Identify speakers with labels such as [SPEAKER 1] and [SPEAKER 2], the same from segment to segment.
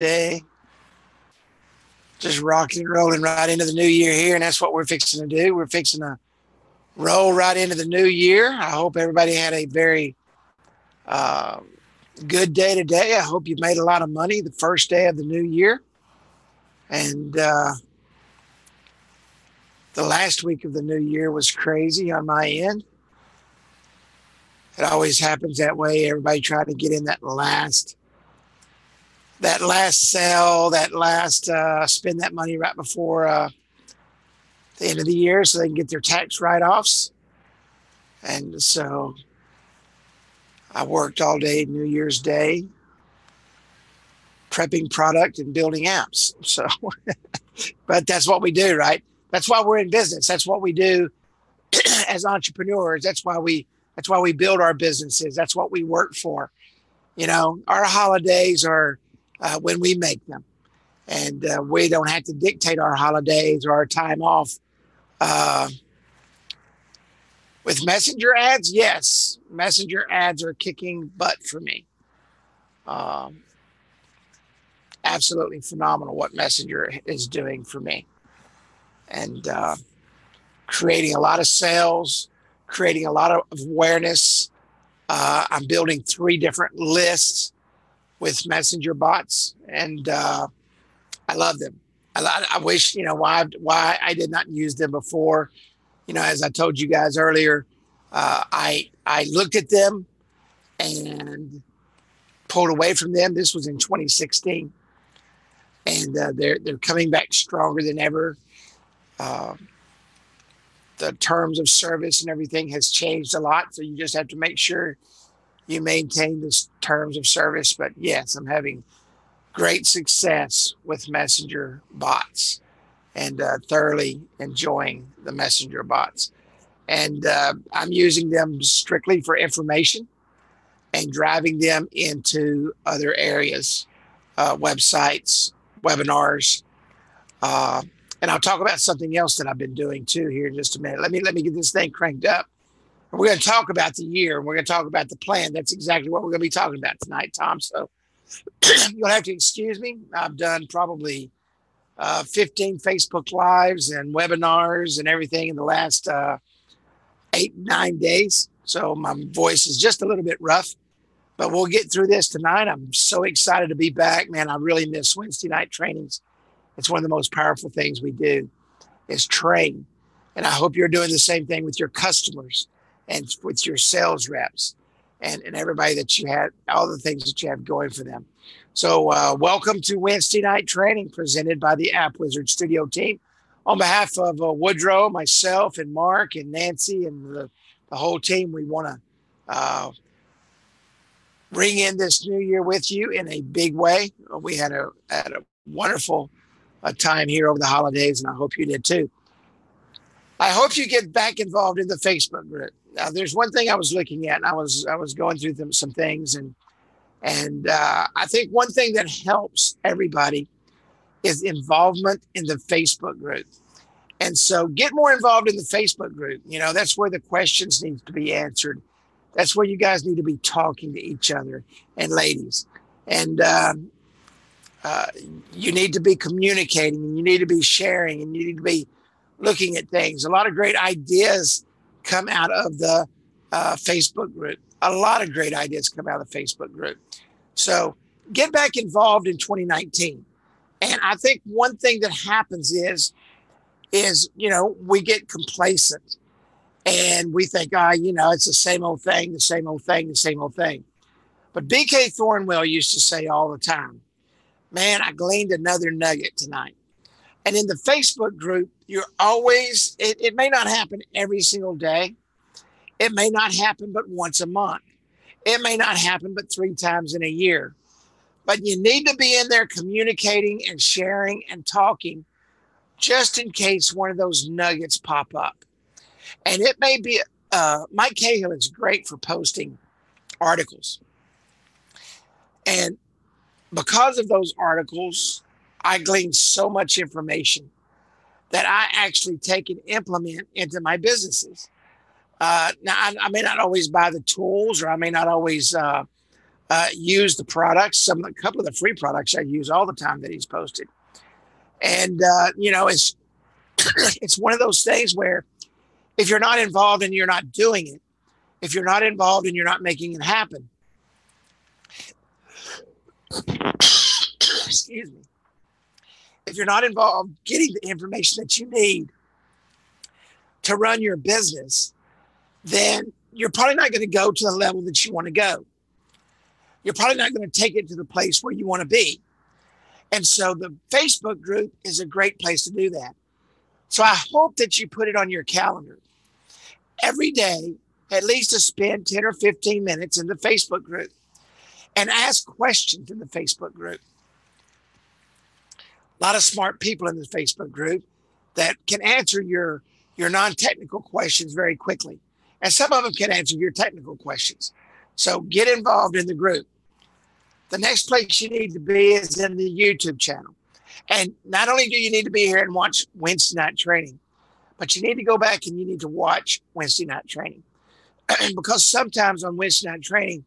[SPEAKER 1] Day. Just rocking and rolling right into the new year here, and that's what we're fixing to do. We're fixing to roll right into the new year. I hope everybody had a very uh, good day today. I hope you made a lot of money the first day of the new year, and the last week of the new year was crazy on my end. It always happens that way. Everybody trying to get in that last sale, that last spend that money right before the end of the year so they can get their tax write-offs. And so I worked all day New Year's Day prepping product and building apps. So, but that's what we do, right? That's why we're in business. That's what we do as entrepreneurs. That's why we build our businesses. That's what we work for. Our holidays are when we make them, and we don't have to dictate our holidays or our time off. Uh, with messenger ads, yes, messenger ads are kicking butt for me. Um, Absolutely phenomenal what messenger is doing for me, and creating a lot of sales, creating a lot of awareness. I'm building 3 different lists with messenger bots, and I love them. I wish why I did not use them before. As I told you guys earlier, I looked at them and pulled away from them. This was in 2016, and they're coming back stronger than ever. Uh, the terms of service and everything has changed a lot, so you just have to make sure you maintain the terms of service. But yes, I'm having great success with messenger bots, and thoroughly enjoying the messenger bots. And I'm using them strictly for information and driving them into other areas, websites, webinars. Uh, and I'll talk about something else that I've been doing too here in just a minute. Let me get this thing cranked up. We're going to talk about the year, and we're going to talk about the plan. That's exactly what we're going to be talking about tonight, Tom. So you'll have to excuse me. I've done probably 15 Facebook Lives and webinars and everything in the last 8, 9 days. So my voice is just a little bit rough, but we'll get through this tonight. I'm so excited to be back, man. I really miss Wednesday night trainings. It's one of the most powerful things we do is train. And I hope you're doing the same thing with your customers and with your sales reps and everybody that you had, all the things that you have going for them. So welcome to Wednesday night training presented by the Appwizard studio team. On behalf of Woodrow, myself, and Mark, and Nancy, and the whole team, we want to ring in this new year with you in a big way. We had a wonderful time here over the holidays, and I hope you did too. I hope you get back involved in the Facebook group. Now, there's one thing I was looking at, and I was going through some things, and I think one thing that helps everybody is involvement in the Facebook group. And so get more involved in the Facebook group. That's where the questions need to be answered. That's where you guys need to be talking to each other, and ladies. And uh, you need to be communicating, and you need to be sharing, and you need to be looking at things. A lot of great ideas come out of the Facebook group. A lot of great ideas come out of the Facebook group. So get back involved in 2019. And I think one thing that happens is we get complacent, and we think, it's the same old thing, the same old thing, the same old thing. But BK Thornwell used to say all the time, man, I gleaned another nugget tonight. And in the Facebook group, it may not happen every single day. It may not happen but once a month. It may not happen but 3 times in a year. But you need to be in there communicating and sharing and talking just in case one of those nuggets pop up. And it may be, Mike Cahill is great for posting articles. And because of those articles, I gleaned so much information that I actually take and implement into my businesses. Now, I may not always buy the tools, or I may not always use the products. A couple of the free products I use all the time that he's posted. And, it's one of those things where if you're not involved and you're not doing it, if you're not involved and you're not making it happen, excuse me, if you're not involved getting the information that you need to run your business, then you're probably not going to go to the level that you want to go. You're probably not going to take it to the place where you want to be. And so the Facebook group is a great place to do that. So I hope that you put it on your calendar every day, at least to spend 10 or 15 minutes in the Facebook group and ask questions in the Facebook group. A lot of smart people in the Facebook group that can answer your non-technical questions very quickly. And some of them can answer your technical questions. So get involved in the group. The next place you need to be is in the YouTube channel. And not only do you need to be here and watch Wednesday night training, but you need to go back and you need to watch Wednesday night training. Because sometimes on Wednesday night training,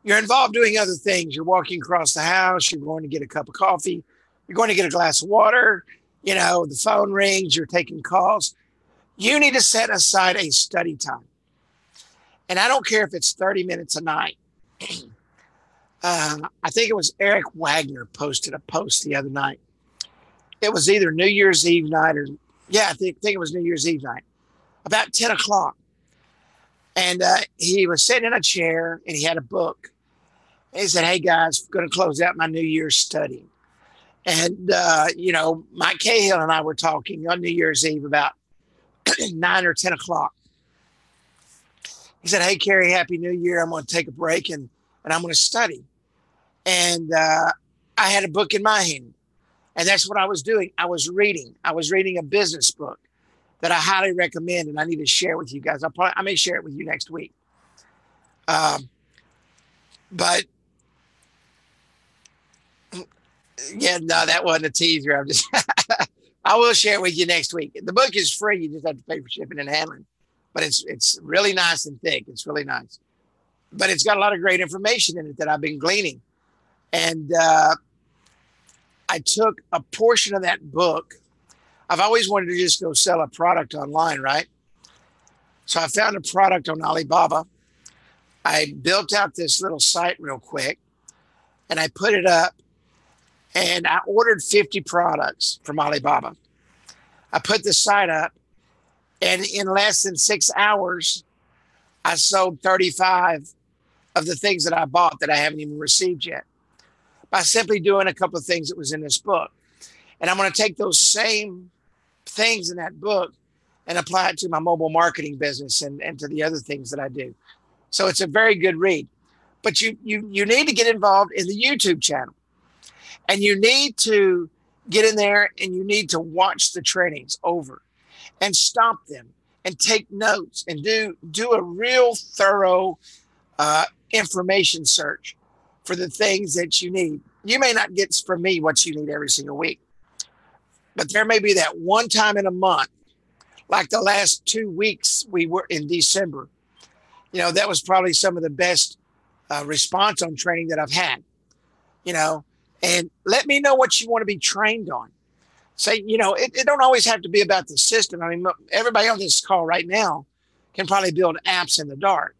[SPEAKER 1] you're involved doing other things. You're walking across the house. You're going to get a cup of coffee. You're going to get a glass of water. The phone rings. You're taking calls. You need to set aside a study time. And I don't care if it's 30 minutes a night. I think it was Eric Wagner posted a post the other night. It was either New Year's Eve night I think it was New Year's Eve night, about 10 o'clock. And he was sitting in a chair and he had a book. And he said, "Hey guys, I'm going to close out my New Year's study." And, Mike Cahill and I were talking on New Year's Eve about 9 or 10 o'clock. He said, "Hey, Carrie, Happy New Year. I'm going to take a break and I'm going to study." And I had a book in my hand. And that's what I was doing. I was reading a business book that I highly recommend, and I need to share with you guys. I may share it with you next week. But yeah, no, that wasn't a teaser. I will share it with you next week. The book is free. You just have to pay for shipping and handling, but it's really nice and thick. It's really nice, but it's got a lot of great information in it that I've been gleaning. And I took a portion of that book. I've always wanted to just go sell a product online, right? So I found a product on Alibaba. I built out this little site real quick and I put it up and I ordered 50 products from Alibaba. I put the site up and in less than 6 hours, I sold 35 of the things that I bought that I haven't even received yet by simply doing a couple of things that was in this book. And I'm going to take those same things in that book and apply it to my mobile marketing business and to the other things that I do. So it's a very good read. But you need to get involved in the YouTube channel. And you need to get in there and you need to watch the trainings over and stop them and take notes and do a real thorough information search for the things that you need. You may not get from me what you need every single week, but there may be that one time in a month, like the last 2 weeks we were in December. That was probably some of the best response on training that I've had, and let me know what you want to be trained on. Say, it don't always have to be about the system. I mean, everybody on this call right now can probably build apps in the dark.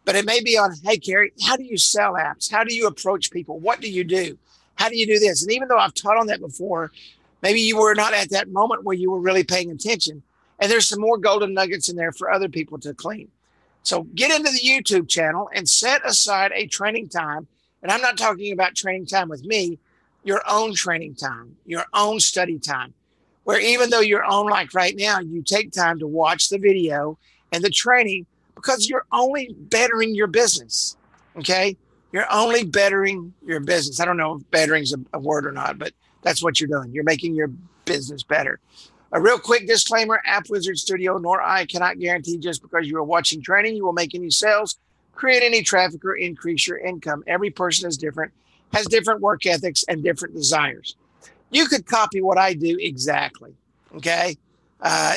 [SPEAKER 1] But it may be on, hey, Carrie, how do you sell apps? How do you approach people? What do you do? How do you do this? And even though I've taught on that before, maybe you were not at that moment where you were really paying attention. And there's some more golden nuggets in there for other people to clean. So get into the YouTube channel and set aside a training time. And I'm not talking about training time with me, your own training time, your own study time, where even though you're on, like right now, you take time to watch the video and the training, because you're only bettering your business, okay? You're only bettering your business. I don't know if bettering is a word or not, but that's what you're doing. You're making your business better. A real quick disclaimer, Appwizard Studio nor I cannot guarantee just because you are watching training, you will make any sales, create any traffic, or increase your income. Every person is different, has different work ethics and different desires. You could copy what I do exactly, okay?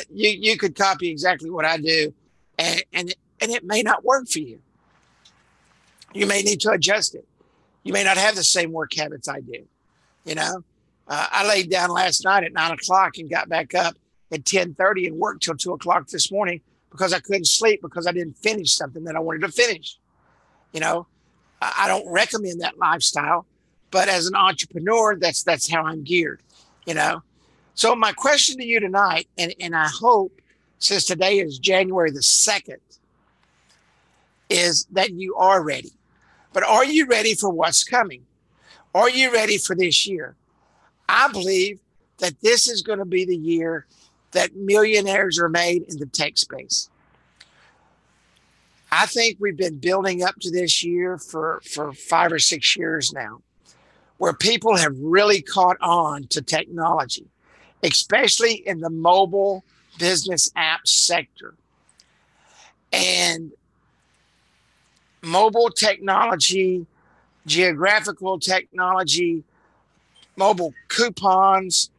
[SPEAKER 1] You could copy exactly what I do, and it may not work for you. You may need to adjust it. You may not have the same work habits I do. You know, I laid down last night at 9 o'clock and got back up at 10:30 and worked till 2 o'clock this morning because I couldn't sleep because I didn't finish something that I wanted to finish. You know, I don't recommend that lifestyle, but as an entrepreneur, that's how I'm geared. You know, so my question to you tonight, and I hope since today is January the 2nd, is that you are ready. But are you ready for what's coming? Are you ready for this year? I believe that this is going to be the year that millionaires are made in the tech space. I think we've been building up to this year for 5 or 6 years now, where people have really caught on to technology, especially in the mobile business app sector. And mobile technology, geographical technology, mobile coupons,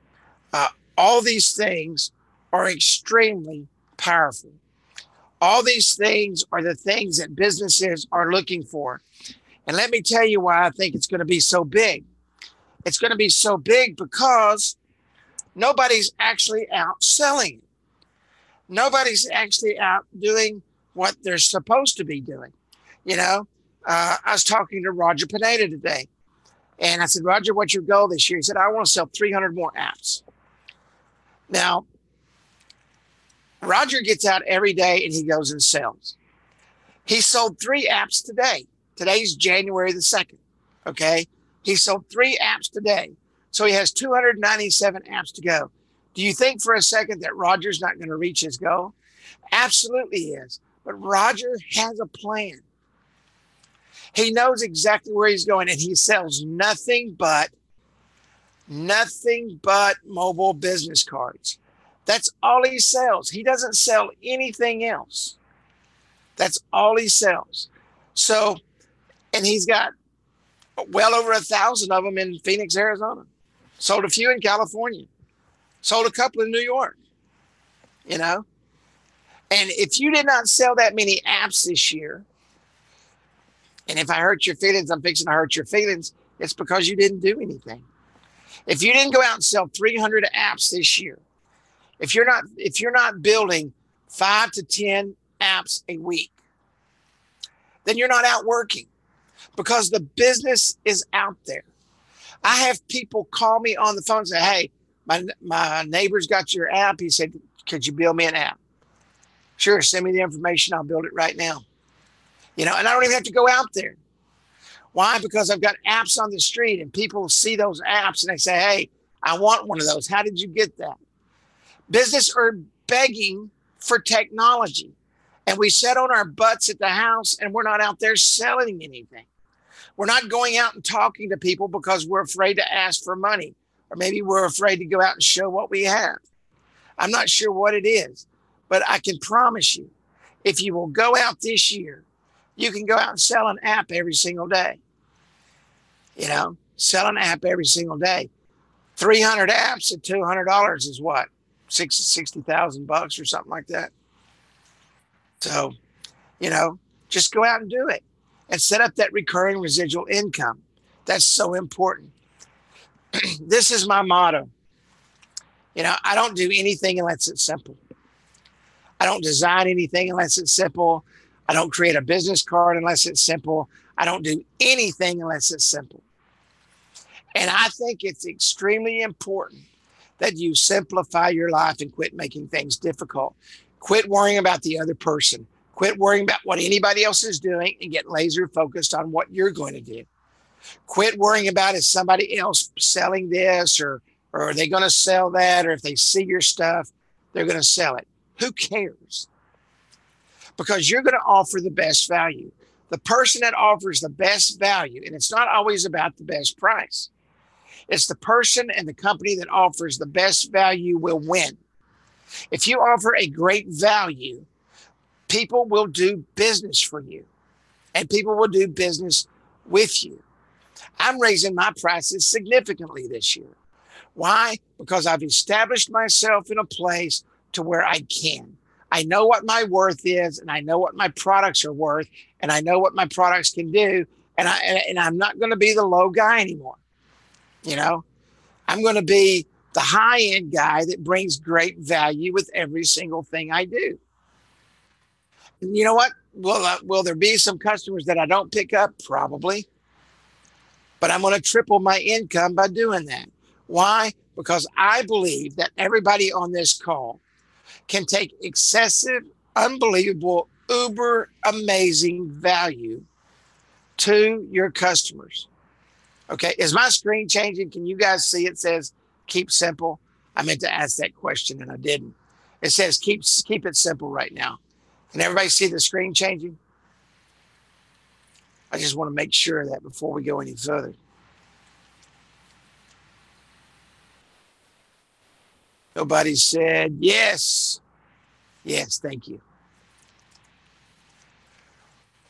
[SPEAKER 1] all these things are extremely powerful. All these things are the things that businesses are looking for. And let me tell you why I think it's going to be so big. It's going to be so big because nobody's actually out selling. Nobody's actually out doing what they're supposed to be doing. You know, I was talking to Roger Pineda today, and I said, Roger, what's your goal this year? He said, I want to sell 300 more apps. Now, Roger gets out every day and he goes and sells. He sold 3 apps today. Today's January the 2nd. Okay. He sold 3 apps today. So he has 297 apps to go. Do you think for a second that Roger's not going to reach his goal? Absolutely he is. But Roger has a plan. He knows exactly where he's going, and he sells nothing but mobile business cards. That's all he sells. He doesn't sell anything else. That's all he sells. So, and he's got well over 1,000 of them in Phoenix, Arizona. Sold a few in California. Sold a couple in New York. You know? And if you did not sell that many apps this year, and if I hurt your feelings, I'm fixing to hurt your feelings, it's because you didn't do anything. If you didn't go out and sell 300 apps this year, if you're not building 5 to 10 apps a week, then you're not out working because the business is out there. I have people call me on the phone and say, hey, my neighbor's got your app. He said, could you build me an app? Sure, send me the information. I'll build it right now. You know, and I don't even have to go out there. Why? Because I've got apps on the street and people see those apps and they say, hey, I want one of those. How did you get that? Business are begging for technology. And we sit on our butts at the house and we're not out there selling anything. We're not going out and talking to people because we're afraid to ask for money. Or maybe we're afraid to go out and show what we have. I'm not sure what it is, but I can promise you, if you will go out this year, you can go out and sell an app every single day. You know, sell an app every single day. 300 apps at $200 is what? $60,000 or something like that. So, you know, just go out and do it and set up that recurring residual income. That's so important. This is my motto. You know, I don't do anything unless it's simple. I don't design anything unless it's simple. I don't create a business card unless it's simple. I don't do anything unless it's simple. And I think it's extremely important that you simplify your life and quit making things difficult. Quit worrying about the other person. Quit worrying about what anybody else is doing and get laser focused on what you're going to do. Quit worrying about is somebody else selling this or are they going to sell that? Or if they see your stuff, they're going to sell it. Who cares? Because you're going to offer the best value. The person that offers the best value, and it's not always about the best price. It's the person and the company that offers the best value will win. If you offer a great value, people will do business for you and people will do business with you. I'm raising my prices significantly this year. Why? Because I've established myself in a place to where I can. I know what my worth is and I know what my products are worth. and I know what my products can do. And I'm not going to be the low guy anymore. You know, I'm going to be the high end guy that brings great value with every single thing I do. And you know what? Will there be some customers that I don't pick up? Probably. But I'm going to triple my income by doing that. Why? Because I believe that everybody on this call can take excessive, unbelievable, uber amazing value to your customers. Okay. Is my screen changing? Can you guys see it says keep simple? I meant to ask that question and I didn't. It says keep it simple right now. Can everybody see the screen changing? I just want to make sure of that before we go any further. Nobody said yes. Yes, thank you.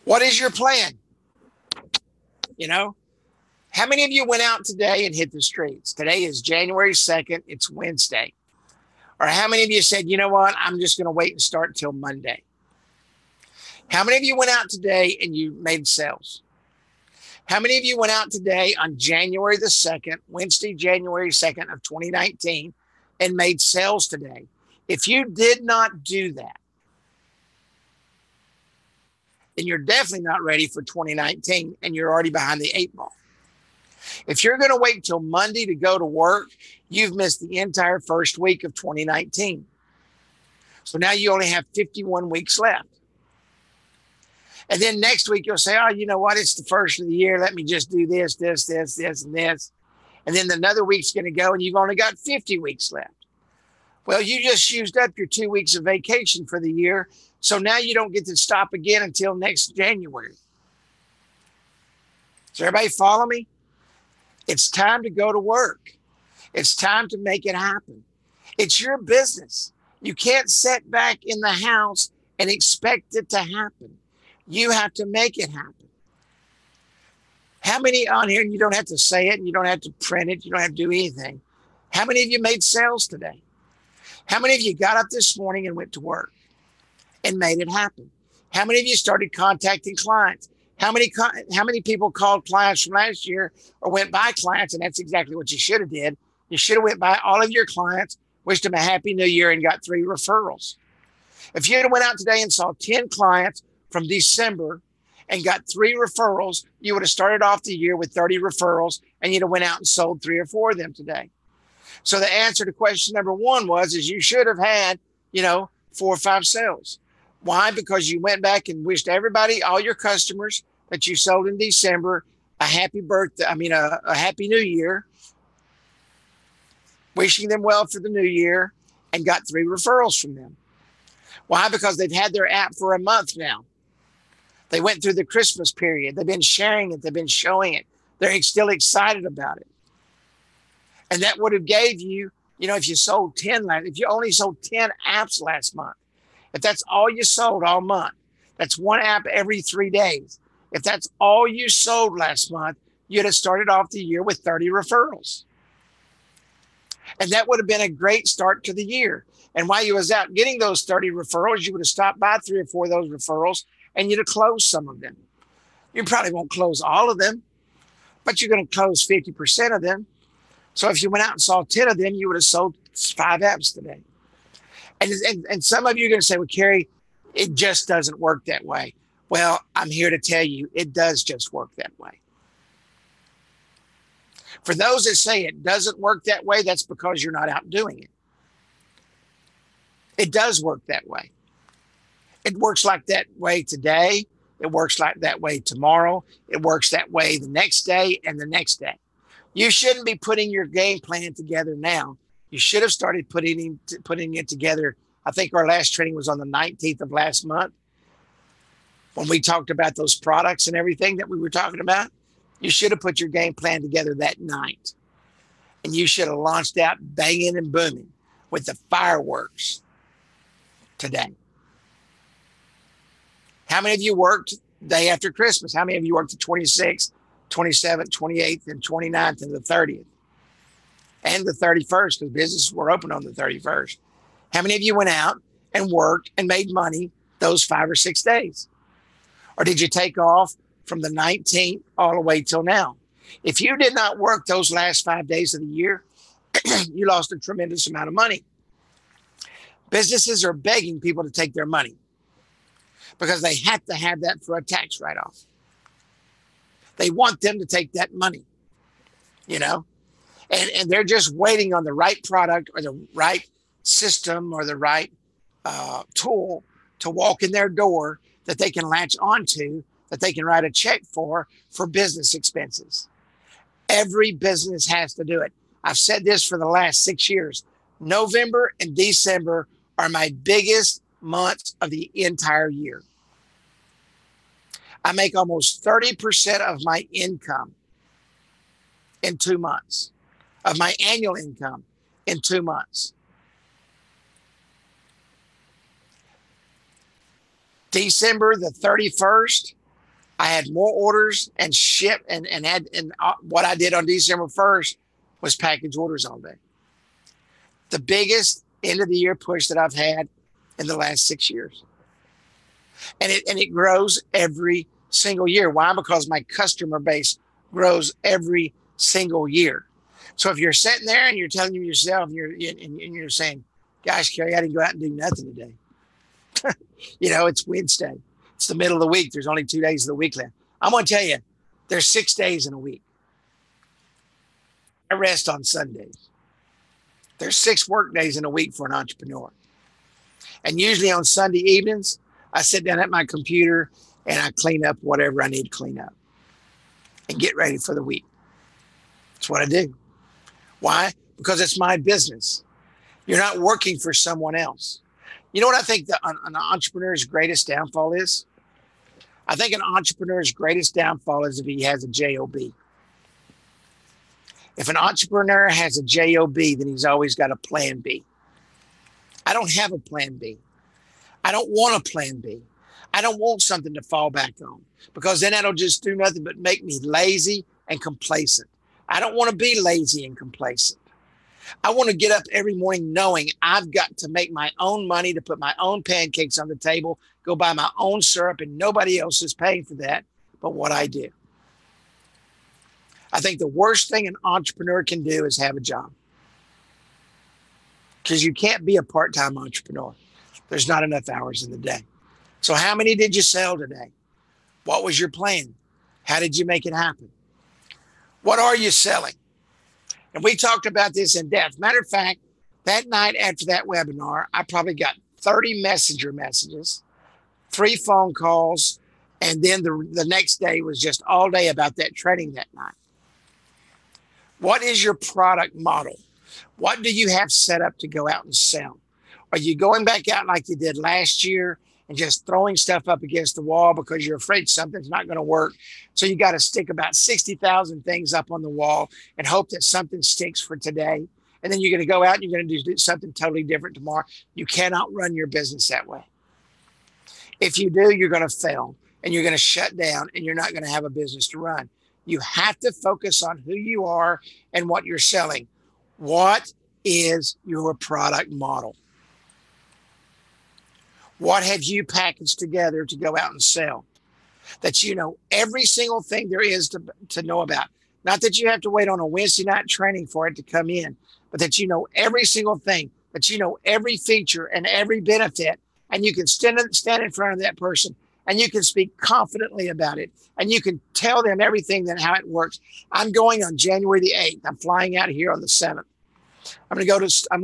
[SPEAKER 1] What is your plan? You know, how many of you went out today and hit the streets? Today is January 2nd. It's Wednesday. Or how many of you said, you know what, I'm just going to wait and start until Monday? How many of you went out today and you made sales? How many of you went out today on January the 2nd, Wednesday, January 2nd of 2019, and made sales today? If you did not do that, then you're definitely not ready for 2019 and you're already behind the 8 ball. If you're going to wait till Monday to go to work, you've missed the entire first week of 2019. So now you only have 51 weeks left. And then next week you'll say, oh, you know what? It's the first of the year. Let me just do this, this, this, this, and this. And then another week's going to go and you've only got 50 weeks left. Well, you just used up your 2 weeks of vacation for the year. So now you don't get to stop again until next January. Does everybody follow me? It's time to go to work. It's time to make it happen. It's your business. You can't sit back in the house and expect it to happen. You have to make it happen. How many on here, and you don't have to say it, and you don't have to print it, you don't have to do anything. How many of you made sales today? How many of you got up this morning and went to work and made it happen? How many of you started contacting clients? How many people called clients from last year or went by clients? And that's exactly what you should have did. You should have went by all of your clients, wished them a happy new year, and got 3 referrals. If you had went out today and saw 10 clients from December and got 3 referrals, you would have started off the year with 30 referrals and you'd have went out and sold 3 or 4 of them today. So the answer to question number 1 is you should have had, 4 or 5 sales. Why? Because you went back and wished everybody, all your customers that you sold in December, a happy birthday. A happy new year, wishing them well for the new year, and got 3 referrals from them. Why? Because they've had their app for a month now. They went through the Christmas period. They've been sharing it. They've been showing it. They're still excited about it. And that would have gave you, if you sold 10, if you only sold 10 apps last month, if that's all you sold all month, that's 1 app every 3 days. If that's all you sold last month, you'd have started off the year with 30 referrals. And that would have been a great start to the year. And while you was out getting those 30 referrals, you would have stopped by 3 or 4 of those referrals and you'd have closed some of them. You probably won't close all of them, but you're going to close 50% of them. So if you went out and saw 10 of them, you would have sold 5 apps today. And some of you are going to say, well, Kerry, it just doesn't work that way. Well, I'm here to tell you, it does just work that way. For those that say it doesn't work that way, that's because you're not out doing it. It does work that way. It works like that way today. It works like that way tomorrow. It works that way the next day and the next day. You shouldn't be putting your game plan together now. You should have started putting it together. I think our last training was on the 19th of last month when we talked about those products and everything that we were talking about. You should have put your game plan together that night. And you should have launched out banging and booming with the fireworks today. How many of you worked day after Christmas? How many of you worked the 26th, 27th, 28th, and 29th, and the 30th? And the 31st, because businesses were open on the 31st. How many of you went out and worked and made money those 5 or 6 days? Or did you take off from the 19th all the way till now? If you did not work those last 5 days of the year, you lost a tremendous amount of money. Businesses are begging people to take their money because they have to have that for a tax write-off. They want them to take that money, you know, and they're just waiting on the right product or the right system or the right tool to walk in their door that they can latch onto, that they can write a check for business expenses. Every business has to do it. I've said this for the last 6 years. November and December are my biggest months of the entire year. I make almost 30% of my income in 2 months, of my annual income in 2 months. December the 31st, I had more orders and ship and what I did on December 1st was package orders all day. The biggest end of the year push that I've had in the last 6 years. And it grows every single year. Why? Because my customer base grows every single year. So if you're sitting there and you're telling yourself, and you're saying, gosh, Kerry, I didn't go out and do nothing today. You know, it's Wednesday. It's the middle of the week. There's only 2 days of the week left. I'm going to tell you, there's 6 days in a week. I rest on Sundays. There's 6 work days in a week for an entrepreneur. And usually on Sunday evenings, I sit down at my computer and I clean up whatever I need to clean up and get ready for the week. That's what I do. Why? Because it's my business. You're not working for someone else. You know what I think an entrepreneur's greatest downfall is? I think an entrepreneur's greatest downfall is if he has a job. If an entrepreneur has a job, then he's always got a plan B. I don't have a plan B. I don't want a plan B. I don't want something to fall back on because then that'll just do nothing but make me lazy and complacent. I don't want to be lazy and complacent. I want to get up every morning knowing I've got to make my own money to put my own pancakes on the table, go buy my own syrup, and nobody else is paying for that but what I do. I think the worst thing an entrepreneur can do is have a job because you can't be a part-time entrepreneur. There's not enough hours in the day. So how many did you sell today? What was your plan? How did you make it happen? What are you selling? And we talked about this in depth. Matter of fact, that night after that webinar, I probably got 30 messenger messages, 3 phone calls, and then the next day was just all day about that training that night. What is your product model? What do you have set up to go out and sell? Are you going back out like you did last year and just throwing stuff up against the wall because you're afraid something's not going to work? So you got to stick about 60,000 things up on the wall and hope that something sticks for today. And then you're going to go out and you're going to do something totally different tomorrow. You cannot run your business that way. If you do, you're going to fail and you're going to shut down and you're not going to have a business to run. You have to focus on who you are and what you're selling. What is your product model? What have you packaged together to go out and sell? That you know every single thing there is to know about. Not that you have to wait on a Wednesday night training for it to come in, but that you know every single thing, that you know every feature and every benefit, and you can stand in front of that person and you can speak confidently about it and you can tell them everything that how it works. I'm going on January the 8th. I'm flying out here on the 7th. I'm going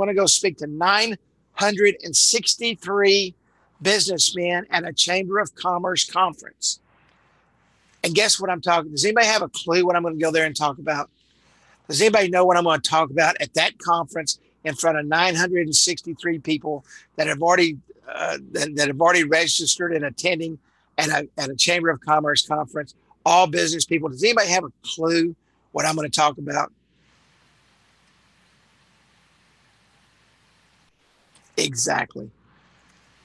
[SPEAKER 1] to go speak to 963 businessmen at a Chamber of Commerce conference. And guess what I'm talking? Does anybody have a clue what I'm going to go there and talk about? Does anybody know what I'm going to talk about at that conference in front of 963 people that have already registered and attending at a Chamber of Commerce conference? All business people. Does anybody have a clue what I'm going to talk about? Exactly.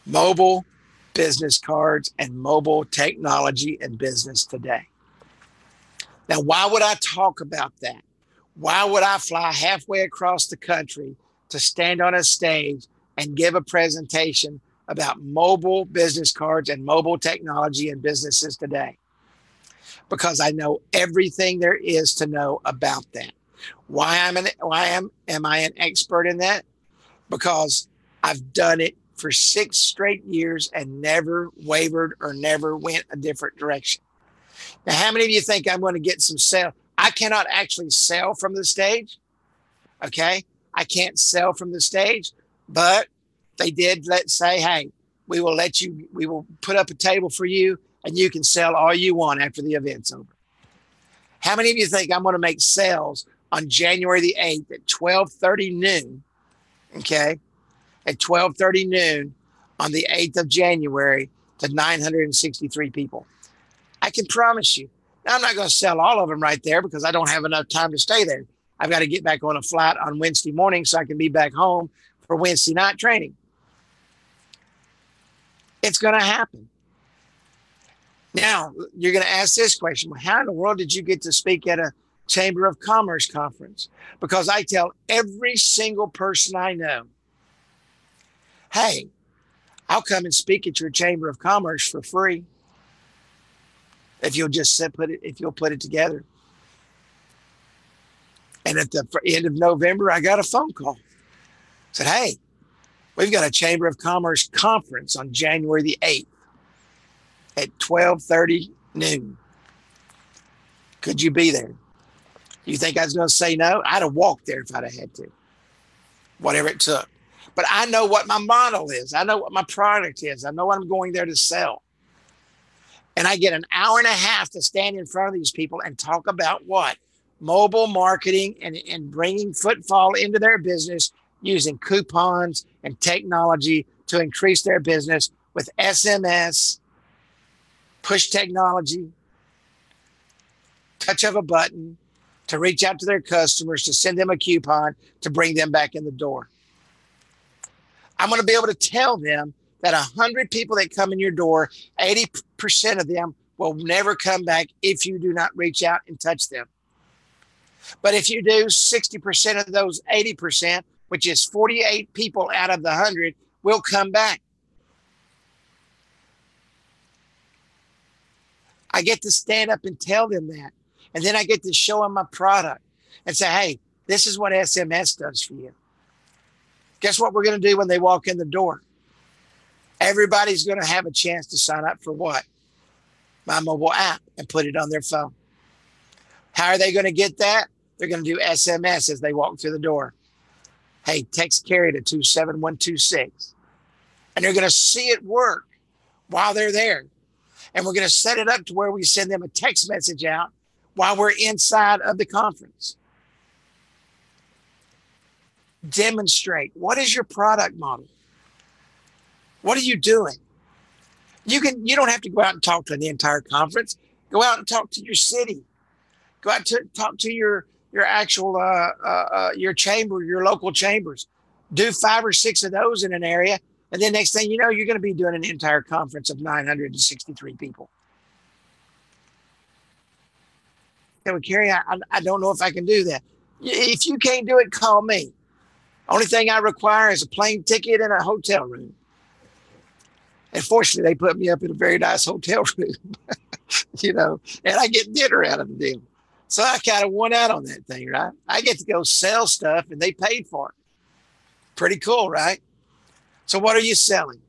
[SPEAKER 1] Mobile business cards and mobile technology and business today. Now, why would I talk about that? Why would I fly halfway across the country to stand on a stage and give a presentation about mobile business cards and mobile technology in businesses today because I know everything there is to know about that. Am I an expert in that? Because I've done it for 6 straight years and never wavered or never went a different direction. Now, how many of you think I'm going to get some sale? I cannot actually sell from the stage. Okay. I can't sell from the stage, but they did let's say, hey, we will put up a table for you and you can sell all you want after the event's over. How many of you think I'm going to make sales on January the 8th at 12:30 noon? Okay. At 12:30 noon on the 8th of January to 963 people. I can promise you. Now, I'm not going to sell all of them right there because I don't have enough time to stay there. I've got to get back on a flight on Wednesday morning so I can be back home for Wednesday night training. It's going to happen. Now, you're going to ask this question. Well, how in the world did you get to speak at a Chamber of Commerce conference? Because I tell every single person I know, hey, I'll come and speak at your Chamber of Commerce for free if you'll just put it together. And at the end of November, I got a phone call. Said, hey, we've got a Chamber of Commerce conference on January the 8th at 12:30 noon. Could you be there? You think I was going to say no? I'd have walked there if I'd have had to, whatever it took. But I know what my model is. I know what my product is. I know what I'm going there to sell. And I get an hour and a half to stand in front of these people and talk about what? Mobile marketing and bringing footfall into their business using coupons and technology to increase their business with SMS, push technology, touch of a button to reach out to their customers, to send them a coupon, to bring them back in the door. I'm going to be able to tell them that 100 people that come in your door, 80% of them will never come back if you do not reach out and touch them. But if you do, 60% of those 80%, which is 48 people out of the 100, will come back. I get to stand up and tell them that. And then I get to show them my product and say, hey, this is what SMS does for you. Guess what we're going to do when they walk in the door? Everybody's going to have a chance to sign up for what? My mobile app and put it on their phone. How are they going to get that? They're going to do SMS as they walk through the door. Hey, text Carrie to 27126. And they're going to see it work while they're there. And we're going to set it up to where we send them a text message out while we're inside of the conference. Demonstrate. What is your product model? What are you doing? You don't have to go out and talk to the entire conference. Go out and talk to your city. Go out to talk to your actual your chamber, your local chambers. Do 5 or 6 of those in an area, and then next thing you know, you're going to be doing an entire conference of 963 people. Okay, well, Carrie, I don't know if I can do that. If you can't do it, call me. Only thing I require is a plane ticket and a hotel room. And fortunately, they put me up in a very nice hotel room, and I get dinner out of the deal. So I kind of won out on that thing, right? I get to go sell stuff and they paid for it. Pretty cool, right? So what are you selling?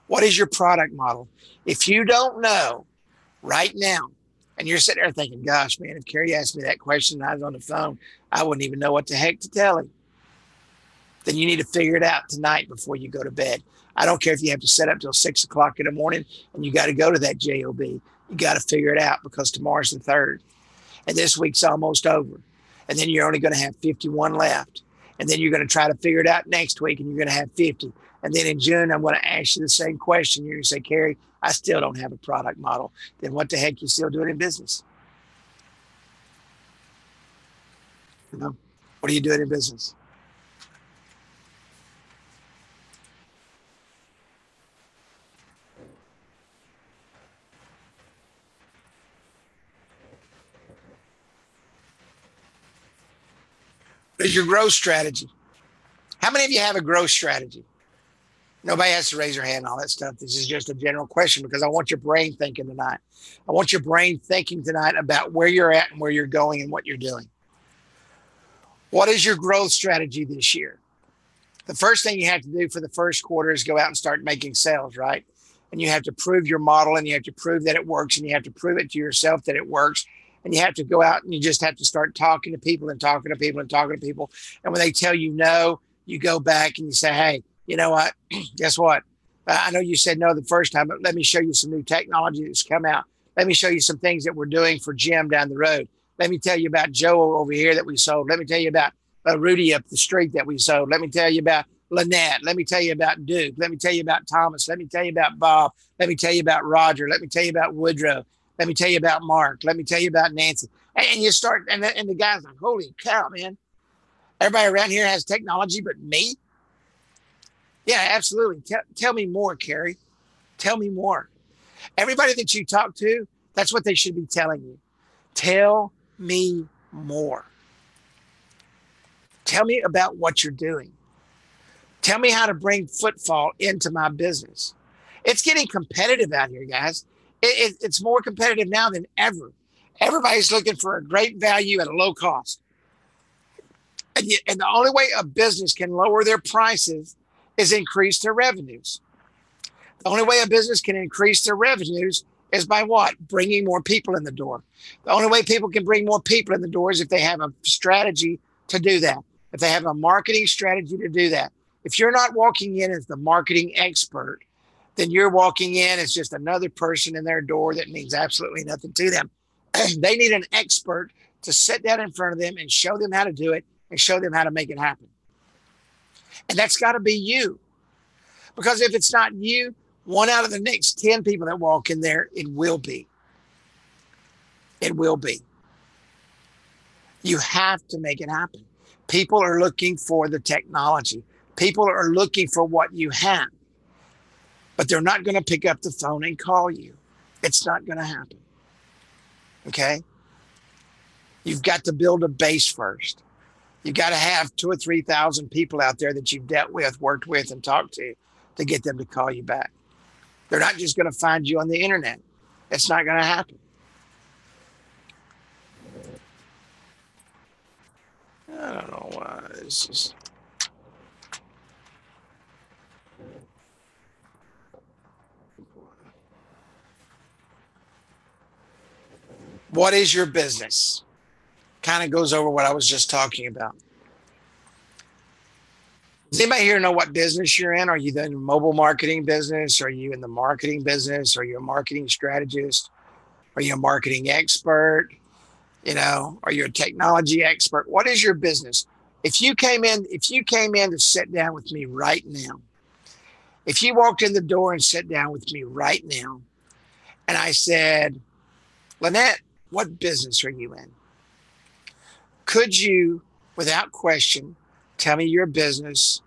[SPEAKER 1] What is your product model? If you don't know right now, and you're sitting there thinking, gosh, man, if Carrie asked me that question and I was on the phone, I wouldn't even know what the heck to tell him. Then you need to figure it out tonight before you go to bed. I don't care if you have to set up till 6 o'clock in the morning and you got to go to that JOB. You got to figure it out because tomorrow's the 3rd. And this week's almost over. And then you're only going to have 51 left. And then you're going to try to figure it out next week and you're going to have 50. And then in June, I'm going to ask you the same question. You're going to say, Carrie, I still don't have a product model. Then what the heck you still doing in business? What are you doing in business? What is your growth strategy? How many of you have a growth strategy? Nobody has to raise their hand and all that stuff. This is just a general question because I want your brain thinking tonight. I want your brain thinking tonight about where you're at and where you're going and what you're doing. What is your growth strategy this year? The first thing you have to do for the first quarter is go out and start making sales, right? And you have to prove your model, and you have to prove that it works, and you have to prove it to yourself that it works. And you have to go out and you just have to start talking to people and talking to people and talking to people. And when they tell you no, you go back and you say, hey, you know what? Guess what? I know you said no the first time, but let me show you some new technology that's come out. Let me show you some things that we're doing for Jim down the road. Let me tell you about Joe over here that we sold. Let me tell you about Rudy up the street that we sold. Let me tell you about Lynette. Let me tell you about Duke. Let me tell you about Thomas. Let me tell you about Bob. Let me tell you about Roger. Let me tell you about Woodrow. Let me tell you about Mark. Let me tell you about Nancy. And you start, and the guy's like, holy cow, man. Everybody around here has technology but me? Yeah, absolutely. Tell me more, Carrie. Tell me more. Everybody that you talk to, that's what they should be telling you. Tell me more. Tell me about what you're doing. Tell me how to bring footfall into my business. It's getting competitive out here, guys. It's more competitive now than ever. Everybody's looking for a great value at a low cost. And the only way a business can lower their prices is increase their revenues. The only way a business can increase their revenues is by what? Bringing more people in the door. The only way people can bring more people in the door is if they have a strategy to do that. If they have a marketing strategy to do that. If you're not walking in as the marketing expert, then you're walking in as just another person in their door that means absolutely nothing to them. They need an expert to sit down in front of them and show them how to do it and show them how to make it happen. And that's got to be you. Because if it's not you, 1 out of the next 10 people that walk in there, it will be. It will be. You have to make it happen. People are looking for the technology. People are looking for what you have. But they're not going to pick up the phone and call you. It's not going to happen. Okay? You've got to build a base first. You've got to have 2,000 or 3,000 people out there that you've dealt with, worked with, and talked to get them to call you back. They're not just going to find you on the internet. It's not going to happen. I don't know why this is. What is your business? Kind of goes over what I was just talking about. Does anybody here know what business you're in? Are you in the mobile marketing business? Are you in the marketing business? Are you a marketing strategist? Are you a marketing expert? Are you a technology expert? What is your business? If you came in to sit down with me right now, if you walked in the door and sat down with me right now, and I said, Lynette, what business are you in? Could you, without question, tell me your business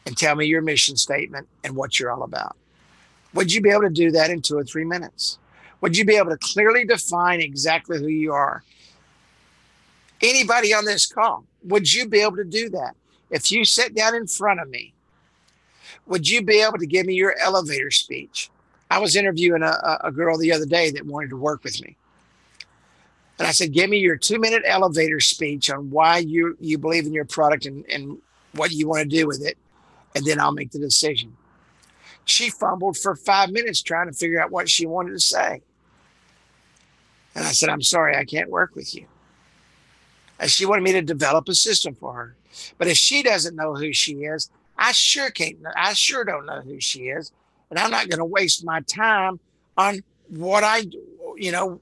[SPEAKER 1] and tell me your mission statement and what you're all about? Would you be able to do that in 2 or 3 minutes? Would you be able to clearly define exactly who you are? Anybody on this call, would you be able to do that? If you sat down in front of me, would you be able to give me your elevator speech? I was interviewing a girl the other day that wanted to work with me. And I said, give me your 2-minute elevator speech on why you believe in your product and what you want to do with it. And then I'll make the decision. She fumbled for 5 minutes trying to figure out what she wanted to say. And I said, I'm sorry, I can't work with you. And she wanted me to develop a system for her. But if she doesn't know who she is, I sure don't know who she is. And I'm not going to waste my time on what I do,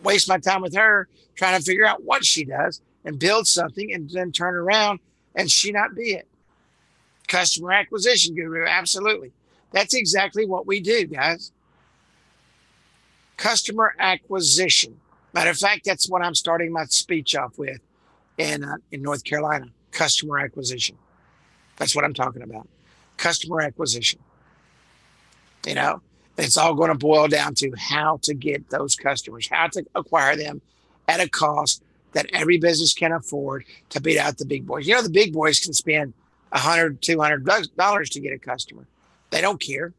[SPEAKER 1] waste my time with her trying to figure out what she does and build something and then turn around and she not be it. Customer acquisition guru, absolutely. That's exactly what we do, guys. Customer acquisition. Matter of fact, that's what I'm starting my speech off with in North Carolina. Customer acquisition. That's what I'm talking about. Customer acquisition. It's all going to boil down to how to get those customers, how to acquire them at a cost that every business can afford to beat out the big boys. The big boys can spend $100, $200 to get a customer. They don't care.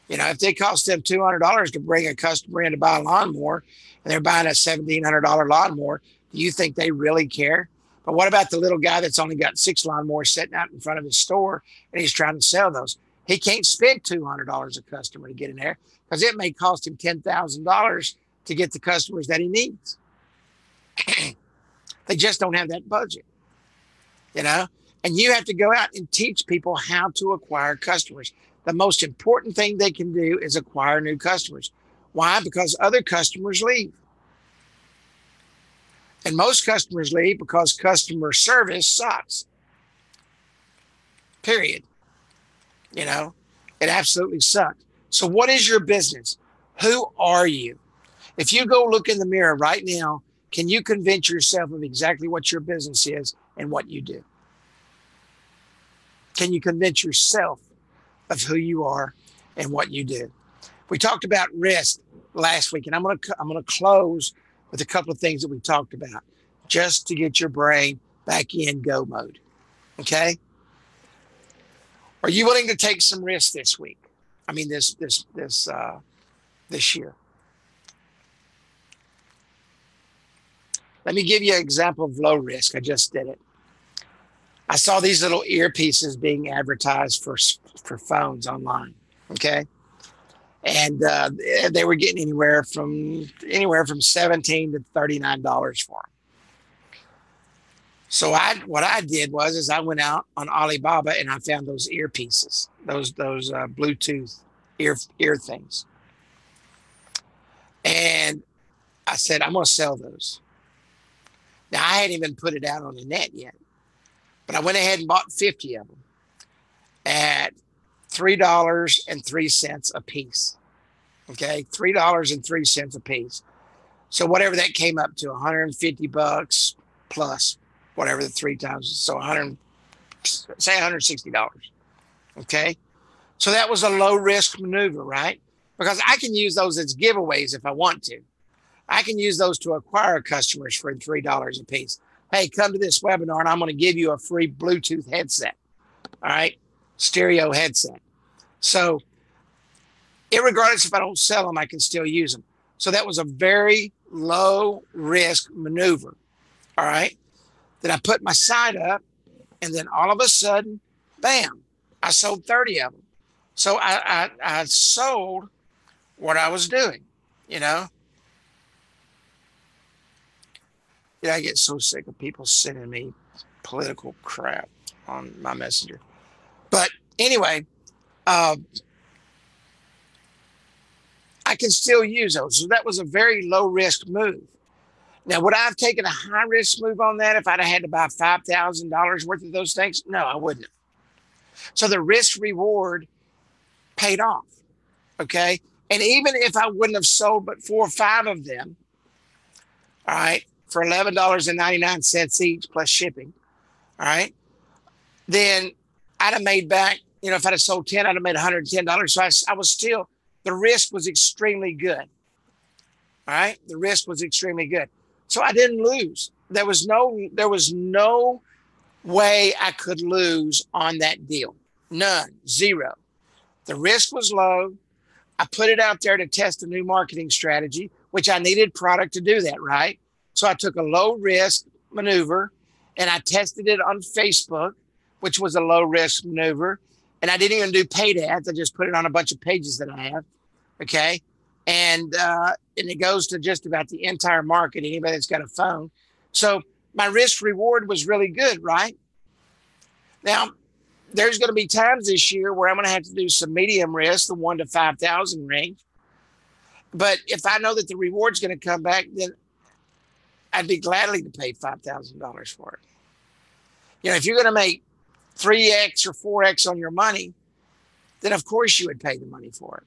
[SPEAKER 1] You know, if they cost them $200 to bring a customer in to buy a lawnmower and they're buying a $1,700 lawnmower, do you think they really care? But what about the little guy that's only got 6 lawnmowers sitting out in front of his store and he's trying to sell those? He can't spend $200 a customer to get in there because it may cost him $10,000 to get the customers that he needs. They just don't have that budget, you know? And you have to go out and teach people how to acquire customers. The most important thing they can do is acquire new customers. Why? Because other customers leave. And most customers leave because customer service sucks. Period. You know, it absolutely sucks. So what is your business? Who are you? If you go look in the mirror right now, can you convince yourself of exactly what your business is and what you do? Can you convince yourself of who you are and what you do? We talked about risk last week, and I'm gonna close with a couple of things that we talked about just to get your brain back in go mode. Okay? Are you willing to take some risks this week? I mean, this year. Let me give you an example of low risk. I just did it. I saw these little earpieces being advertised for phones online. Okay. And they were getting anywhere from $17 to $39 for them. So what I did was I went out on Alibaba and I found those earpieces, those Bluetooth ear things. And I said, I'm going to sell those. Now, I hadn't even put it out on the net yet, but I went ahead and bought 50 of them at $3.03 a piece. Okay, $3.03 a piece. So whatever that came up to, $150 plus whatever the 3 times. So say $160. Okay, so that was a low risk maneuver, right? Because I can use those as giveaways if I want to. I can use those to acquire customers for $3 a piece. Hey, come to this webinar and I'm going to give you a free Bluetooth headset. All right, stereo headset. So irregardless if I don't sell them, I can still use them. So that was a very low risk maneuver. All right. Then I put my site up and then all of a sudden, bam, I sold 30 of them. So I sold what I was doing, you know. I get so sick of people sending me political crap on my messenger. But anyway, I can still use those. So that was a very low risk move. Now, would I have taken a high risk move on that if I'd have had to buy $5,000 worth of those things? No, I wouldn't have. So the risk reward paid off. Okay. And even if I wouldn't have sold but 4 or 5 of them, all right, for $11.99 each plus shipping, all right, then I'd have made back, you know, if I'd have sold 10, I'd have made $110. So I was still, the risk was extremely good. All right. The risk was extremely good. So I didn't lose. There was no way I could lose on that deal. None. Zero. The risk was low. I put it out there to test a new marketing strategy, which I needed product to do that, right? So I took a low risk maneuver and I tested it on Facebook, which was a low risk maneuver. And I didn't even do paid ads. I just put it on a bunch of pages that I have. Okay. And it goes to just about the entire market, anybody that's got a phone. So my risk reward was really good, right? Now, there's going to be times this year where I'm going to have to do some medium risk, the 1 to 5,000 range. But if I know that the reward's going to come back, then I'd be gladly to pay $5,000 for it. You know, if you're going to make 3X or 4X on your money, then of course you would pay the money for it.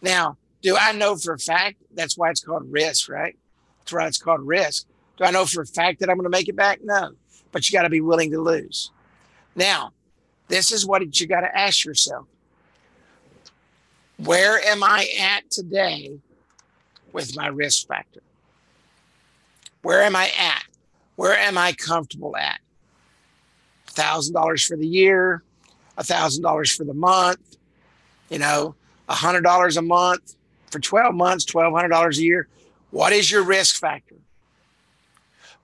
[SPEAKER 1] Now, do I know for a fact? That's why it's called risk, right? That's why it's called risk. Do I know for a fact that I'm going to make it back? No. But you got to be willing to lose. Now, this is what you got to ask yourself. Where am I at today with my risk factor? Where am I at? Where am I comfortable at? $1,000 for the year, $1,000 for the month, you know, $100 a month for 12 months, $1,200 a year. What is your risk factor?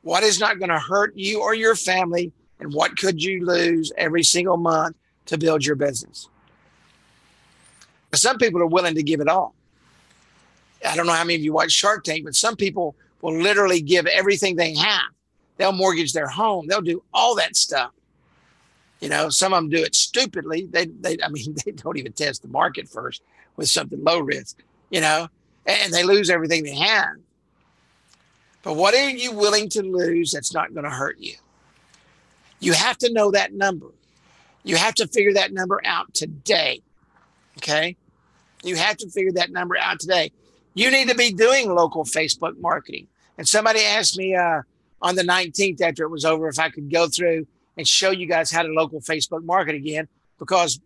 [SPEAKER 1] What is not going to hurt you or your family? And what could you lose every single month to build your business? Some people are willing to give it all. I don't know how many of you watch Shark Tank, but some people will literally give everything they have. They'll mortgage their home. They'll do all that stuff. You know, some of them do it stupidly. They don't even test the market first with something low risk, you know, and they lose everything they have. But what are you willing to lose that's not going to hurt you? You have to know that number. You have to figure that number out today. Okay? You have to figure that number out today. You need to be doing local Facebook marketing. And somebody asked me on the 19th after it was over if I could go through and show you guys how to local Facebook market again, because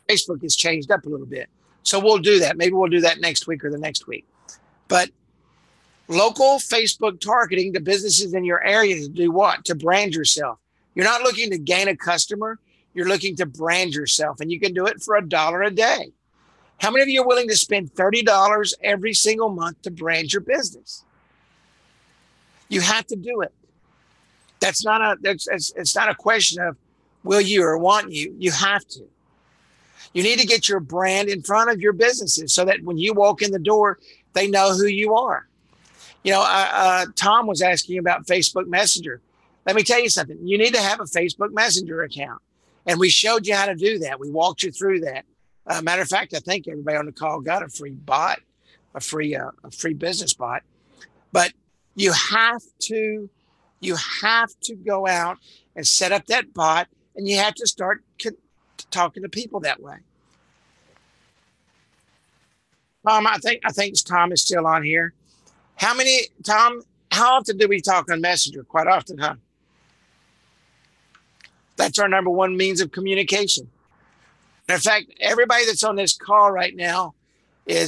[SPEAKER 1] Facebook has changed up a little bit. So we'll do that. Maybe we'll do that next week or the next week. But local Facebook targeting to businesses in your area to do what? To brand yourself. You're not looking to gain a customer. You're looking to brand yourself, and you can do it for $1 a day. How many of you are willing to spend $30 every single month to brand your business? You have to do it. It's not a question of will you or want you. You have to. You need to get your brand in front of your businesses so that when you walk in the door, they know who you are. You know, Tom was asking about Facebook Messenger. Let me tell you something. You need to have a Facebook Messenger account. And we showed you how to do that. We walked you through that. Matter of fact, I think everybody on the call got a free bot, a free business bot. But you have to go out and set up that bot, and you have to start talking to people that way. Tom, I think Tom is still on here. Tom, how often do we talk on Messenger? Quite often, huh? That's our number one means of communication. In fact, everybody that's on this call right now I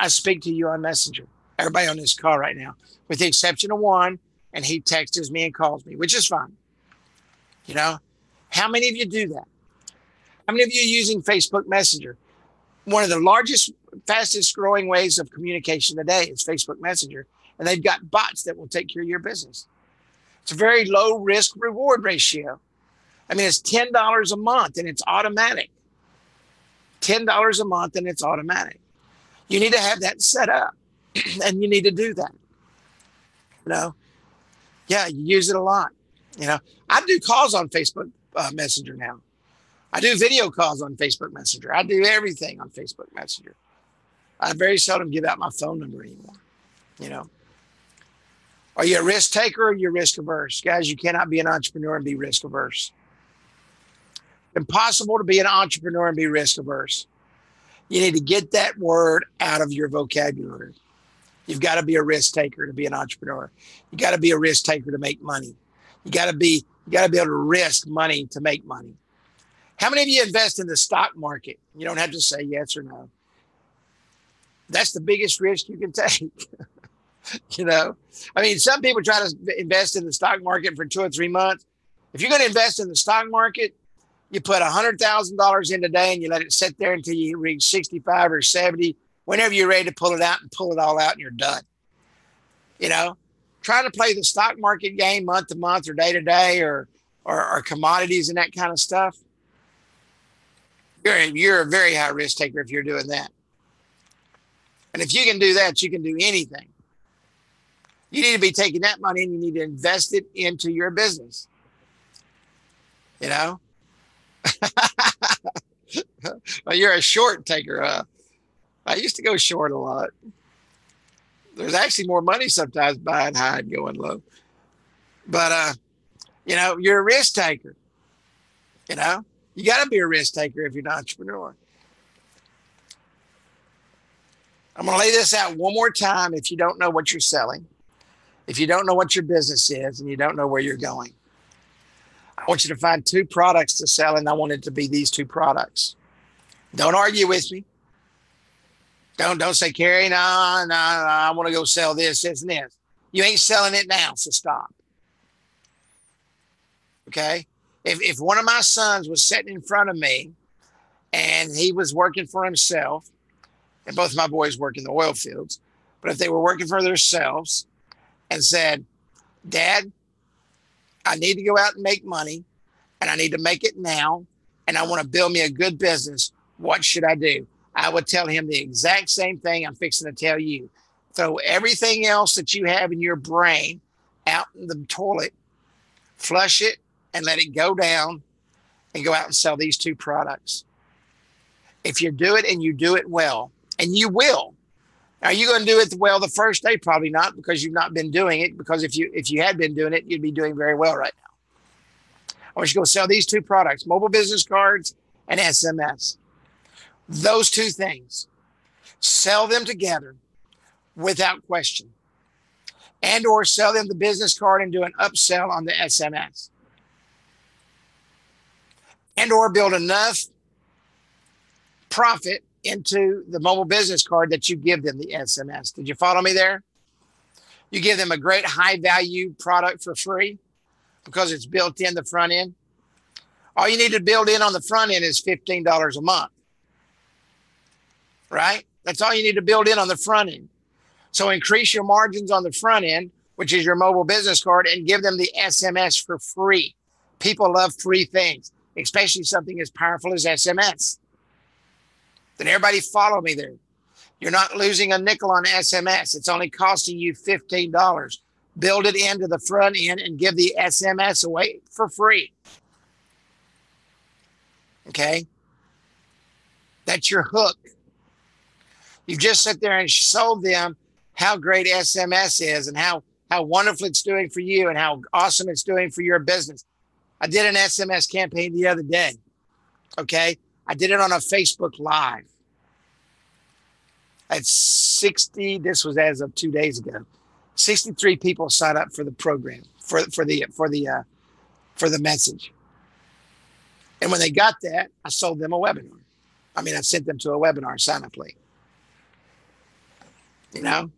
[SPEAKER 1] speak to you on Messenger. Everybody on this call right now, with the exception of one, and he texts me and calls me, which is fine. You know, how many of you do that? How many of you are using Facebook Messenger? One of the largest, fastest growing ways of communication today is Facebook Messenger, and they've got bots that will take care of your business. It's a very low risk reward ratio. I mean, it's $10 a month and it's automatic. $10 a month and it's automatic. You need to have that set up, and you need to do that. You know, yeah, you use it a lot. You know, I do calls on Facebook Messenger now. I do video calls on Facebook Messenger. I do everything on Facebook Messenger. I very seldom give out my phone number anymore. You know, are you a risk taker or are you risk averse? Guys, you cannot be an entrepreneur and be risk averse. Impossible to be an entrepreneur and be risk averse. You need to get that word out of your vocabulary. You've got to be a risk taker to be an entrepreneur. You got to be a risk taker to make money. You got to be able to risk money to make money. How many of you invest in the stock market? You don't have to say yes or no. That's the biggest risk you can take. You know, I mean, some people try to invest in the stock market for 2 or 3 months. If you're going to invest in the stock market, you put $100,000 in today and you let it sit there until you reach 65 or 70. Whenever you're ready to pull it out and pull it all out, and you're done. You know, trying to play the stock market game month to month or day to day or commodities and that kind of stuff. You're a very high risk taker if you're doing that. And if you can do that, you can do anything. You need to be taking that money and you need to invest it into your business. You know? Well, you're a short taker. I used to go short a lot. There's actually more money sometimes buying high and going low. But, you know, you're a risk taker. You know? You got to be a risk taker if you're an entrepreneur. I'm going to lay this out one more time if you don't know what you're selling. If you don't know what your business is and you don't know where you're going, I want you to find 2 products to sell, and I want it to be these 2 products. Don't argue with me. Don't say, Carrie, no, I want to go sell this, and this. You ain't selling it now, so stop. Okay. If one of my sons was sitting in front of me and he was working for himself, and both my boys work in the oil fields, but if they were working for themselves and said, Dad, I need to go out and make money and I need to make it now and I want to build me a good business, what should I do? I would tell him the exact same thing I'm fixing to tell you. Throw everything else that you have in your brain out in the toilet, flush it, and let it go down and go out and sell these two products. If you do it and you do it well, and you will. Are you going to do it well the first day? Probably not, because you've not been doing it. Because if you had been doing it, you'd be doing very well right now. I want you to go sell these two products, mobile business cards and SMS. Those two things. Sell them together without question. And or sell them the business card and do an upsell on the SMS. And or build enough profit into the mobile business card that you give them the SMS. Did you follow me there? You give them a great high value product for free because it's built in the front end. All you need to build in on the front end is $15 a month, right? That's all you need to build in on the front end. So increase your margins on the front end, which is your mobile business card, and give them the SMS for free. People love free things, especially something as powerful as SMS. Then everybody follow me there. You're not losing a nickel on SMS. It's only costing you $15. Build it into the front end and give the SMS away for free. Okay? That's your hook. You've just sat there and sold them how great SMS is and how wonderful it's doing for you and how awesome it's doing for your business. I did an SMS campaign the other day. Okay? I did it on a Facebook Live. At 60, this was as of 2 days ago. 63 people signed up for the program for the message. And when they got that, I sold them a webinar. I sent them to a webinar sign up link. You know,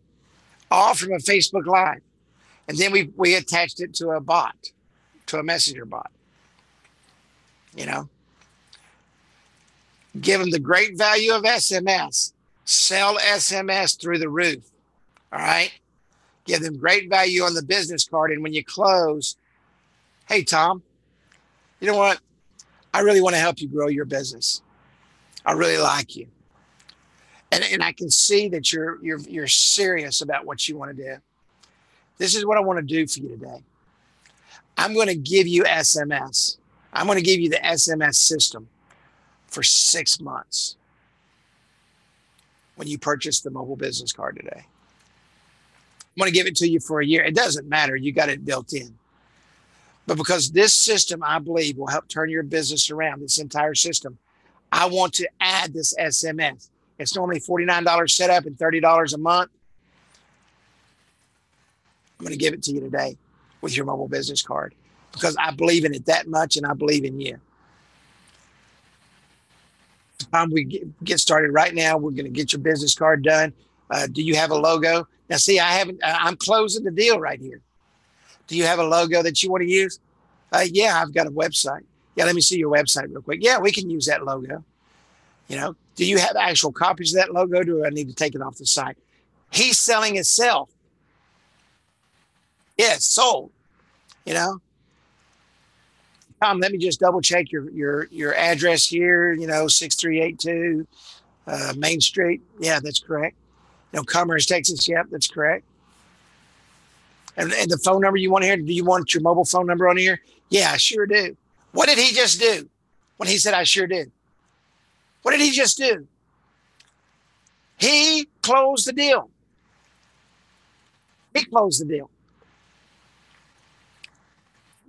[SPEAKER 1] all from a Facebook Live. And then we attached it to a bot, to a messenger bot. You know, give them the great value of SMS. Sell SMS through the roof. All right. Give them great value on the business card. And when you close, hey, Tom, you know what? I really want to help you grow your business. I really like you. And I can see that you're serious about what you want to do. This is what I want to do for you today. I'm going to give you SMS. I'm going to give you the SMS system for 6 months when you purchase the mobile business card today. I'm going to give it to you for a year. It doesn't matter. You got it built in. But because this system, I believe, will help turn your business around, this entire system, I want to add this SMS. It's normally $49 setup and $30 a month. I'm going to give it to you today with your mobile business card because I believe in it that much and I believe in you. Time we get started right now. We're going to get your business card done. Do you have a logo? Now, see, I'm closing the deal right here. Do you have a logo that you want to use? Yeah, I've got a website. Yeah, let me see your website real quick. Yeah, we can use that logo. You know, do you have actual copies of that logo? Do I need to take it off the site? He's selling himself. Yeah, it's sold. You know, Tom, let me just double check your address here. You know, 6382 Main Street. Yeah, that's correct. You know, Commerce, Texas. Yep, that's correct. And the phone number you want here? Do you want your mobile phone number on here? Yeah, I sure do. What did he just do when he said I sure do? What did he just do? He closed the deal. He closed the deal.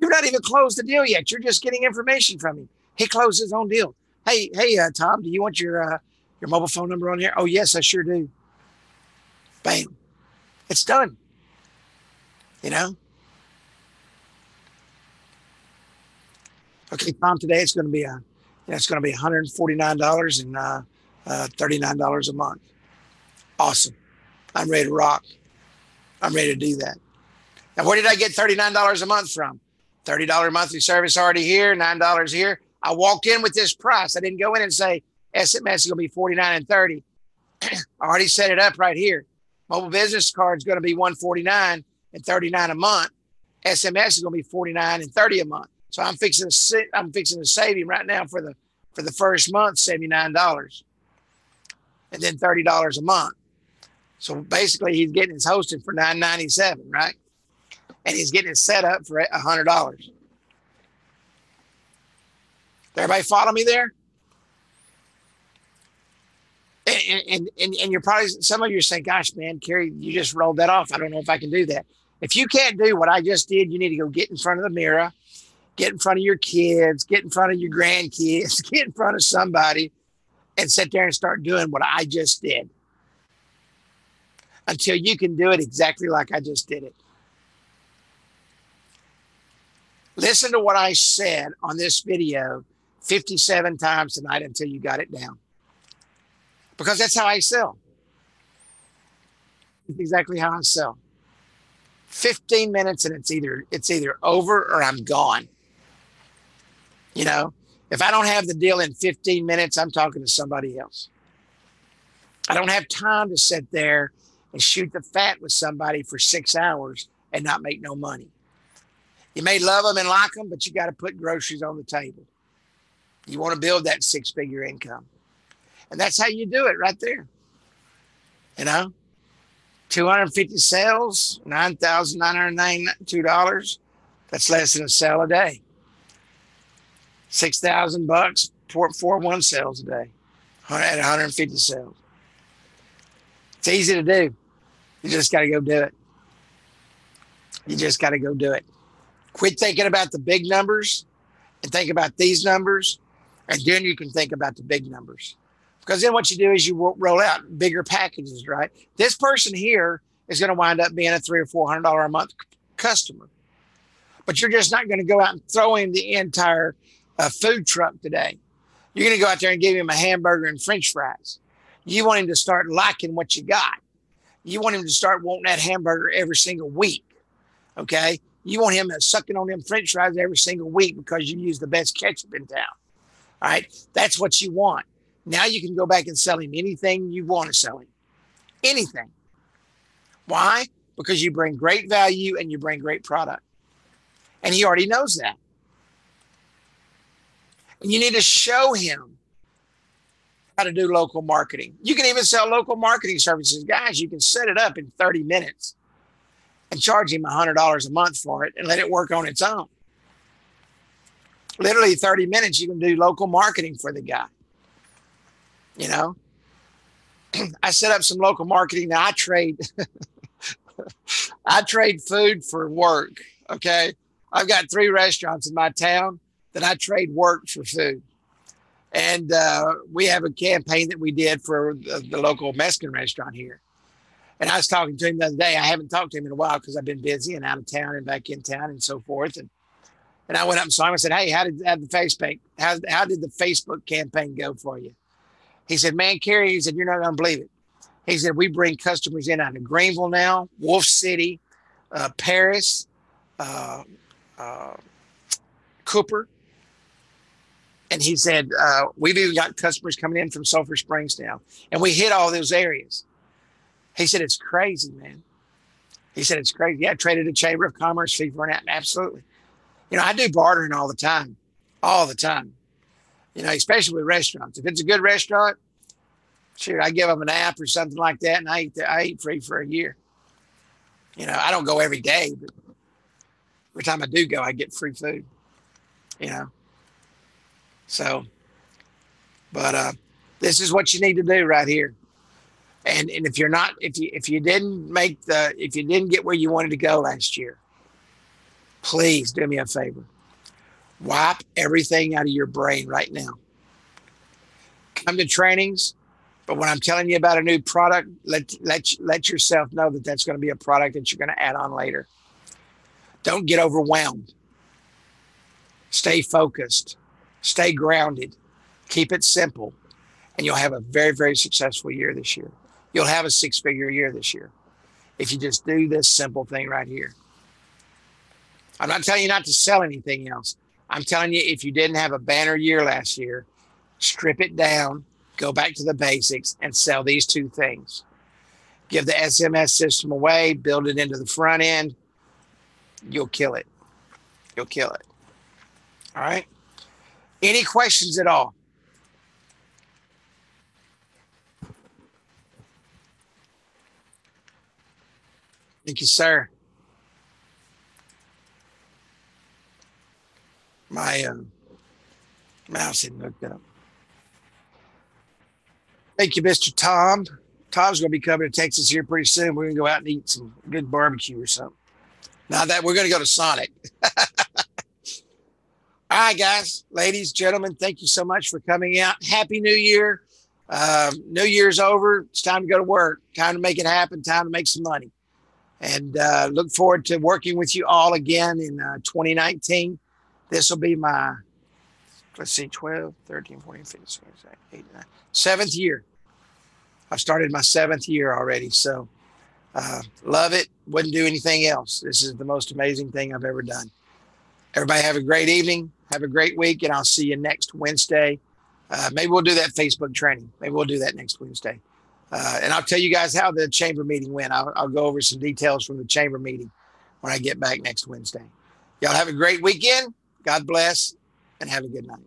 [SPEAKER 1] You're not even closed the deal yet. You're just getting information from him. He closed his own deal. Hey, Tom, do you want your mobile phone number on here? Oh, yes, I sure do. Bam. It's done. You know? Okay, Tom, today it's going to be $149 and $39 a month. Awesome. I'm ready to rock. I'm ready to do that. Now, where did I get $39 a month from? $30 monthly service already here, $9 here. I walked in with this price. I didn't go in and say SMS is going to be $49 and $30. I already set it up right here. Mobile business card is going to be $149 and $39 a month. SMS is going to be $49 and $30 a month. So I'm fixing to save him right now for the first month, $79, and then $30 a month. So basically, he's getting his hosting for $9.97, right? And he's getting it set up for $100. Everybody follow me there? And you're probably, some of you are saying, gosh, man, Kerry, you just rolled that off. I don't know if I can do that. If you can't do what I just did, you need to go get in front of the mirror, get in front of your kids, get in front of your grandkids, get in front of somebody and sit there and start doing what I just did until you can do it exactly like I just did it. Listen to what I said on this video 57 times tonight until you got it down. Because that's how I sell. It's exactly how I sell. 15 minutes and it's either over or I'm gone. You know, if I don't have the deal in 15 minutes, I'm talking to somebody else. I don't have time to sit there and shoot the fat with somebody for 6 hours and not make no money. You may love them and like them, but you got to put groceries on the table. You want to build that 6-figure income. And that's how you do it right there. You know, 250 sales, $9,992. That's less than a sale a day. $6,000 for 1 sales a day at 150 sales. It's easy to do. You just got to go do it. You just got to go do it. Quit thinking about the big numbers and think about these numbers, and then you can think about the big numbers. Because then what you do is you roll out bigger packages, right? This person here is going to wind up being a $300 or $400 a month customer. But you're just not going to go out and throw him the entire food truck today. You're going to go out there and give him a hamburger and French fries. You want him to start liking what you got. You want him to start wanting that hamburger every single week, okay? You want him sucking on them French fries every single week because you use the best ketchup in town, all right? That's what you want. Now you can go back and sell him anything you want to sell him. Anything. Why? Because you bring great value and you bring great product. And he already knows that. And you need to show him how to do local marketing. You can even sell local marketing services. Guys, you can set it up in 30 minutes and charge him $100 a month for it and let it work on its own. Literally 30 minutes, you can do local marketing for the guy. You know, I set up some local marketing. Now I trade food for work. Okay. I've got 3 restaurants in my town that I trade work for food. And we have a campaign that we did for the local Mexican restaurant here. And I was talking to him the other day. I haven't talked to him in a while because I've been busy and out of town and back in town and so forth. And I went up and saw him. I said, hey, how did the Facebook campaign go for you? He said, man, Kerry, he said, you're not going to believe it. He said, we bring customers in out of Greenville now, Wolf City, Paris, Cooper. And he said, we've even got customers coming in from Sulphur Springs now. And we hit all those areas. He said, it's crazy, man. He said, it's crazy. Yeah, I traded a Chamber of Commerce fee for an app. Absolutely. You know, I do bartering all the time. You know, especially with restaurants. If it's a good restaurant, sure, I give them an app or something like that, and I eat free for a year. You know, I don't go every day, but every time I do go, I get free food. You know, so, but this is what you need to do right here. And if you're not, if you didn't get where you wanted to go last year, please do me a favor. Wipe everything out of your brain right now. Come to trainings, but when I'm telling you about a new product, let yourself know that that's going to be a product that you're going to add on later. Don't get overwhelmed. Stay focused. Stay grounded. Keep it simple, and you'll have a very, very successful year this year. You'll have a 6-figure year this year if you just do this simple thing right here. I'm not telling you not to sell anything else. I'm telling you, if you didn't have a banner year last year, strip it down, go back to the basics, and sell these two things. Give the SMS system away, build it into the front end. You'll kill it. You'll kill it. All right. Any questions at all? Thank you, sir. My mouse isn't hooked up. Thank you, Mr. Tom. Tom's going to be coming to Texas here pretty soon. We're going to go out and eat some good barbecue or something. Now that we're going to go to Sonic. All right, guys, ladies, gentlemen, thank you so much for coming out. Happy New Year. New Year's over. It's time to go to work. Time to make it happen. Time to make some money. And look forward to working with you all again in 2019. This will be my, let's see, 12, 13, 14, 15, 16, 17, 18, 9, seventh year. I've started my seventh year already. So love it. Wouldn't do anything else. This is the most amazing thing I've ever done. Everybody have a great evening. Have a great week. And I'll see you next Wednesday. Maybe we'll do that Facebook training. Maybe we'll do that next Wednesday. And I'll tell you guys how the chamber meeting went. I'll go over some details from the chamber meeting when I get back next Wednesday. Y'all have a great weekend. God bless and have a good night.